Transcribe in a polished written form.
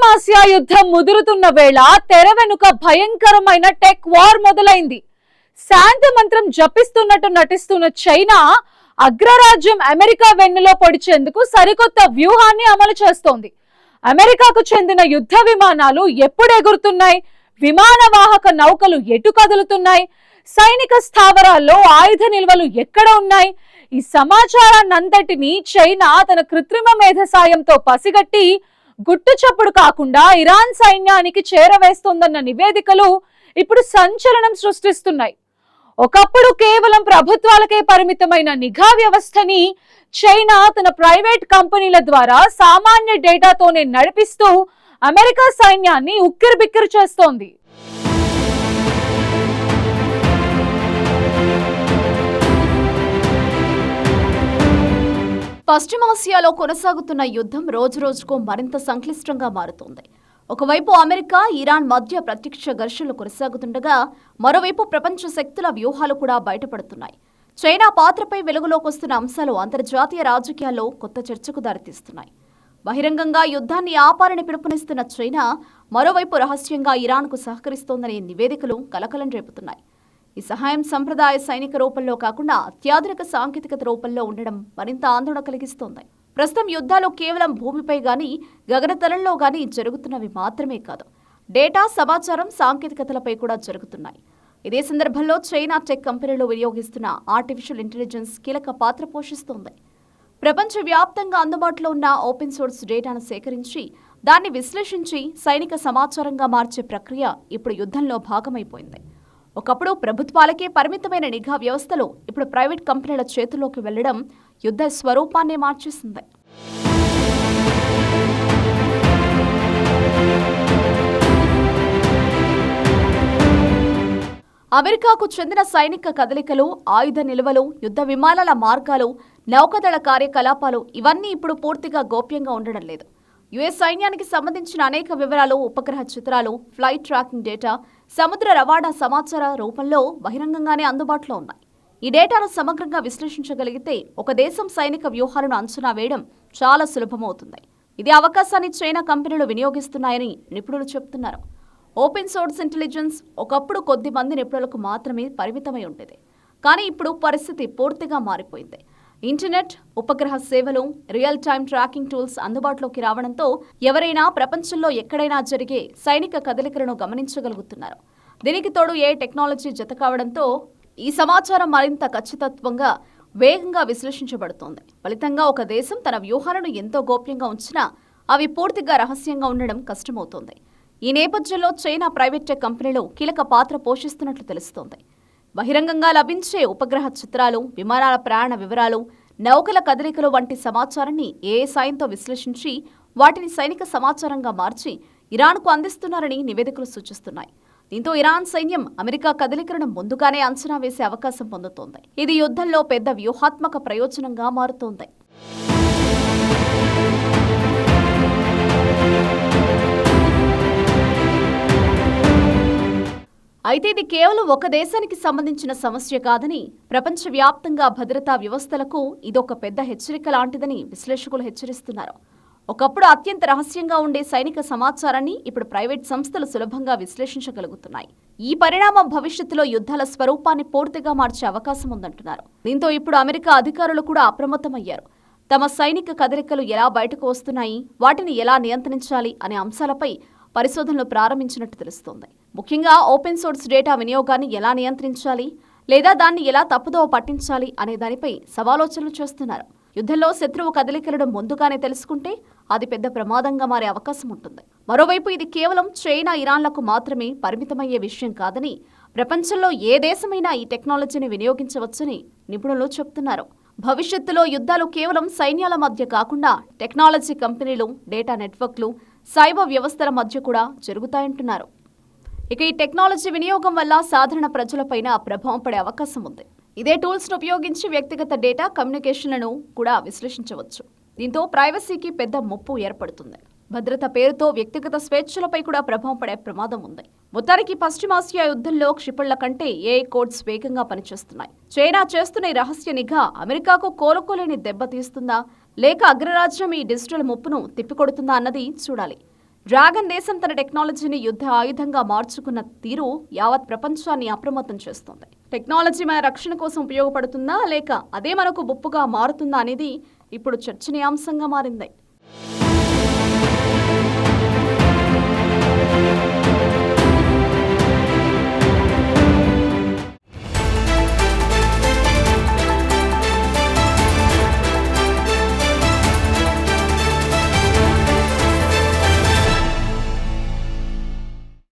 పశ్చిమాసియా యుద్ధం ముదురుతున్న వేళ తెర వెనుక భయంకరమైన టెక్ వార్ మొదలైంది. శాంతి మంత్రం జపిస్తున్నట్టు నటిస్తున్న చైనా అగ్రరాజ్యం అమెరికా వెన్నులో పొడిచేందుకు సరికొత్త వ్యూహాన్ని అమలు చేస్తోంది. అమెరికాకు చెందిన యుద్ధ విమానాలు ఎప్పుడు ఎగురుతున్నాయి, విమానవాహక నౌకలు ఎటు కదులుతున్నాయి, సైనిక స్థావరాల్లో ఆయుధ నిల్వలు ఎక్కడ ఉన్నాయి, ఈ సమాచారాన్నంతటినీ చైనా తన కృత్రిమ మేధ సాయంతో పసిగట్టి గుట్టు చప్పుడు కాకుండా ఇరాన్ సైన్యానికి చేరవేస్తోందన్న నివేదికలు ఇప్పుడు సంచలనం సృష్టిస్తున్నాయి. ఒకప్పుడు కేవలం ప్రభుత్వాలకే పరిమితమైన నిఘా వ్యవస్థని చైనా తన ప్రైవేట్ కంపెనీల ద్వారా సామాన్య డేటాతోనే నడిపిస్తూ అమెరికా సైన్యాన్ని ఉక్కిరిబిక్కిరి చేస్తోంది. పశ్చిమాసియాలో కొనసాగుతున్న యుద్ధం రోజురోజుకు మరింత సంక్లిష్టంగా మారుతోంది. ఒకవైపు అమెరికా, ఇరాన్ మధ్య ప్రత్యక్ష ఘర్షణలు కొనసాగుతుండగా మరోవైపు ప్రపంచ శక్తుల వ్యూహాలు కూడా బయటపడుతున్నాయి. చైనా పాత్రపై వెలుగులోకొస్తున్న అంశాలు అంతర్జాతీయ రాజకీయాల్లో కొత్త చర్చకు దారితీస్తున్నాయి. బహిరంగంగా యుద్ధాన్ని ఆపాలని పిలుపునిస్తున్న చైనా మరోవైపు రహస్యంగా ఇరాన్కు సహకరిస్తోందనే నివేదికలు కలకలం రేపుతున్నాయి. ఈ సహాయం సంప్రదాయ సైనిక రూపంలో కాకుండా అత్యాధునిక సాంకేతికత రూపంలో ఉండడం మరింత ఆందోళన కలిగిస్తోంది. ప్రస్తుతం యుద్ధాలు కేవలం భూమిపై గానీ, గగనతలంలో గానీ జరుగుతున్నవి మాత్రమే కాదు, డేటా, సమాచారం, సాంకేతికతలపై కూడా జరుగుతున్నాయి. ఇదే సందర్భంలో చైనా టెక్ కంపెనీలు వినియోగిస్తున్న ఆర్టిఫిషియల్ ఇంటెలిజెన్స్ కీలక పాత్ర పోషిస్తోంది. ప్రపంచవ్యాప్తంగా అందుబాటులో ఉన్న ఓపెన్ సోర్స్ డేటాను సేకరించి దాన్ని విశ్లేషించి సైనిక సమాచారంగా మార్చే ప్రక్రియ ఇప్పుడు యుద్ధంలో భాగమైపోయింది. ఒకప్పుడు ప్రభుత్వాలకే పరిమితమైన నిఘా వ్యవస్థలు ఇప్పుడు ప్రైవేట్ కంపెనీల చేతుల్లోకి వెళ్లడం యుద్ధ స్వరూపాన్నే మార్చేసింది. అమెరికాకు చెందిన సైనిక కదలికలు, ఆయుధ నిల్వలు, యుద్ధ విమానాల మార్గాలు, నౌకాదళ కార్యకలాపాలు ఇవన్నీ ఇప్పుడు పూర్తిగా గోప్యంగా ఉండడం లేదు. యుఎస్ సైన్యానికి సంబంధించిన అనేక వివరాలు, ఉపగ్రహ చిత్రాలు, ఫ్లైట్ ట్రాకింగ్ డేటా, సముద్ర రవాణా సమాచార రూపంలో బహిరంగంగానే అందుబాటులో ఉన్నాయి. ఈ డేటాను సమగ్రంగా విశ్లేషించగలిగితే ఒక దేశం సైనిక వ్యూహాలను అంచనా వేయడం చాలా సులభమవుతుంది. ఇదే అవకాశాన్ని చైనా కంపెనీలు వినియోగిస్తున్నాయని నిపుణులు చెబుతున్నారు. ఓపెన్ సోర్స్ ఇంటెలిజెన్స్ ఒకప్పుడు కొద్ది మంది నిపుణులకు మాత్రమే పరిమితమై ఉండేది. కానీ ఇప్పుడు పరిస్థితి పూర్తిగా మారిపోయింది. ఇంటర్నెట్, ఉపగ్రహ సేవలు, రియల్ టైమ్ ట్రాకింగ్ టూల్స్ అందుబాటులోకి రావడంతో ఎవరైనా ప్రపంచంలో ఎక్కడైనా జరిగే సైనిక కదలికలను గమనించగలుగుతున్నారు. దీనికి తోడు ఏ టెక్నాలజీ జత కావడంతో ఈ సమాచారం మరింత ఖచ్చితత్వంగా, వేగంగా విశ్లేషించబడుతోంది. ఫలితంగా ఒక దేశం తన వ్యూహాలను ఎంతో గోప్యంగా ఉంచినా అవి పూర్తిగా రహస్యంగా ఉండడం కష్టమవుతోంది. ఈ నేపథ్యంలో చైనా ప్రైవేట్ టెక్ కంపెనీలు కీలక పాత్ర పోషిస్తున్నట్లు తెలుస్తోంది. బహిరంగంగా లభించే ఉపగ్రహ చిత్రాలు, విమానాల ప్రయాణ వివరాలు, నౌకల కదలికలు వంటి సమాచారాన్ని ఏఐ సాయంతో విశ్లేషించి వాటిని సైనిక సమాచారంగా మార్చి ఇరాన్కు అందిస్తున్నారని నివేదికలు సూచిస్తున్నాయి. దీంతో ఇరాన్ సైన్యం అమెరికా కదలికలను ముందుగానే అంచనా వేసే అవకాశం పొందుతోంది. ఇది యుద్ధంలో పెద్ద వ్యూహాత్మక ప్రయోజనంగా మారుతోంది. అయితే ఇది కేవలం ఒక దేశానికి సంబంధించిన సమస్య కాదని, ప్రపంచవ్యాప్తంగా భద్రతా వ్యవస్థలకు ఇదొక పెద్ద హెచ్చరిక లాంటిదని విశ్లేషకులు హెచ్చరిస్తున్నారు. ఒకప్పుడు అత్యంత రహస్యంగా ఉండే సైనిక సమాచారాన్ని ఇప్పుడు ప్రైవేట్ సంస్థలు సులభంగా విశ్లేషించగలుగుతున్నాయి. ఈ పరిణామం భవిష్యత్తులో యుద్ధాల స్వరూపాన్ని పూర్తిగా మార్చే అవకాశం ఉందంటున్నారు. దీంతో ఇప్పుడు అమెరికా అధికారులు కూడా అప్రమత్తమయ్యారు. తమ సైనిక కదలికలు ఎలా బయటకు వస్తున్నాయి, వాటిని ఎలా నియంత్రించాలి అనే అంశాలపై పరిశోధనలు ప్రారంభించినట్టు తెలుస్తోంది. ముఖ్యంగా ఓపెన్ సోర్స్ డేటా వినియోగాన్ని ఎలా నియంత్రించాలి, లేదా దాన్ని ఎలా తప్పుదోవ పట్టించాలి అనే దానిపై సమాలోచనలు చేస్తున్నారు. యుద్ధంలో శత్రువు కదలికలను ముందుగానే తెలుసుకుంటే అది పెద్ద ప్రమాదంగా మారే అవకాశం ఉంటుంది. మరోవైపు ఇది కేవలం చైనా, ఇరాన్లకు మాత్రమే పరిమితమయ్యే విషయం కాదని, ప్రపంచంలో ఏ దేశమైనా ఈ టెక్నాలజీని వినియోగించవచ్చని నిపుణులు చెబుతున్నారు. భవిష్యత్తులో యుద్ధాలు కేవలం సైన్యాల మధ్య కాకుండా టెక్నాలజీ కంపెనీలు, డేటా నెట్వర్క్లు, సైబర్ వ్యవస్థల మధ్య కూడా జరుగుతాయంటున్నారు. ఇక ఈ టెక్నాలజీ వినియోగం వల్ల సాధారణ ప్రజలపైన ప్రభావం పడే అవకాశం ఉంది. ఇదే టూల్స్ను ఉపయోగించి వ్యక్తిగత డేటా, కమ్యూనికేషన్లను కూడా విశ్లేషించవచ్చు. దీంతో ప్రైవసీకి పెద్ద ముప్పు ఏర్పడుతుంది. భద్రత పేరుతో వ్యక్తిగత స్వేచ్ఛలపై కూడా ప్రభావం పడే ప్రమాదం ఉంది. మొత్తానికి పశ్చిమాసియా యుద్ధంలో క్షిపణుల కంటే ఏఐ కోడ్స్ వేగంగా పనిచేస్తున్నాయి. చైనా చేస్తున్న ఈ రహస్య నిఘా అమెరికాకు కోలుకోలేని దెబ్బ తీస్తుందా, లేక అగ్రరాజ్యం ఈ డిజిటల్ ముప్పును తిప్పికొడుతుందా అన్నది చూడాలి. డ్రాగన్ దేశం తన టెక్నాలజీని యుద్ధ ఆయుధంగా మార్చుకున్న తీరు యావత్ ప్రపంచాన్ని అప్రమత్తం చేస్తోంది. టెక్నాలజీ మన రక్షణ కోసం ఉపయోగపడుతుందా లేక అదే మనకు ముప్పుగా మారుతుందా అనేది ఇప్పుడు చర్చనీయాంశంగా మారింది.